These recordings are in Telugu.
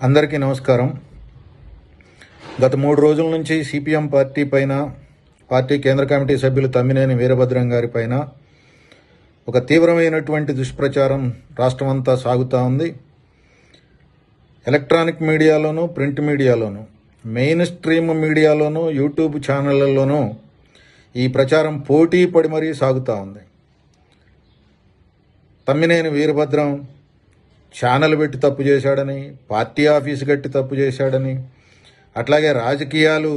అందరికీ నమస్కారం. గత 3 రోజుల నుంచి సిపిఎం పార్టీ పైన, పార్టీ కేంద్ర కమిటీ సభ్యులు తమ్మినేని వీరభద్రం గారి పైన ఒక తీవ్రమైనటువంటి దుష్ప్రచారం రాష్ట్రమంతా సాగుతూ ఉంది. ఎలక్ట్రానిక్ మీడియాలోనూ, ప్రింట్ మీడియాలోనూ, మెయిన్ స్ట్రీమ్ మీడియాలోనూ, యూట్యూబ్ ఛానళ్లలోనూ ఈ ప్రచారం పోటీ పడి మరీ సాగుతూ ఉంది. తమ్మినేని వీరభద్రం ఛానల్ పెట్టి తప్పు చేశాడని, పార్టీ ఆఫీసు కట్టి తప్పు చేశాడని, అట్లాగే రాజకీయాలు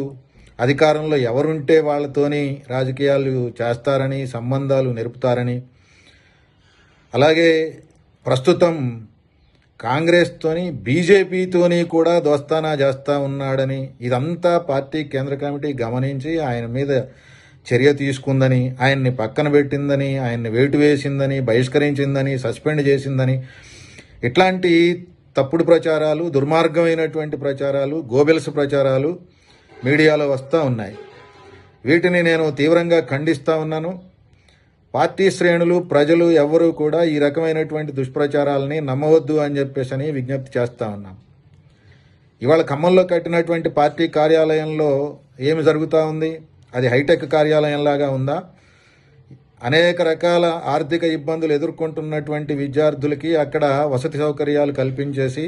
అధికారంలో ఎవరుంటే వాళ్ళతోని రాజకీయాలు చేస్తారని, సంబంధాలు నెరుపుతారని, అలాగే ప్రస్తుతం కాంగ్రెస్తోని, బీజేపీతోని కూడా దోస్తానా చేస్తూ ఉన్నాడని, ఇదంతా పార్టీ కేంద్ర కమిటీ గమనించి ఆయన మీద చర్య తీసుకుందని, ఆయన్ని పక్కన పెట్టిందని, ఆయన్ని వేటు వేసిందని, బహిష్కరించిందని, సస్పెండ్ చేసిందని, ఇట్లాంటి తప్పుడు ప్రచారాలు, దుర్మార్గమైనటువంటి ప్రచారాలు, గోబెల్స్ ప్రచారాలు మీడియాలో వస్తూ ఉన్నాయి. వీటిని నేను తీవ్రంగా ఖండిస్తూ ఉన్నాను. పార్టీ శ్రేణులు, ప్రజలు ఎవ్వరూ కూడా ఈ రకమైనటువంటి దుష్ప్రచారాలని నమ్మవద్దు అని చెప్పేసి విజ్ఞప్తి చేస్తూ ఉన్నాం. ఇవాళ ఖమ్మంలో కట్టినటువంటి పార్టీ కార్యాలయంలో ఏమి జరుగుతూ ఉంది? అది హైటెక్ కార్యాలయంలాగా ఉందా? అనేక రకాల ఆర్థిక ఇబ్బందులు ఎదుర్కొంటున్నటువంటి విద్యార్థులకి అక్కడ వసతి సౌకర్యాలు కల్పించేసి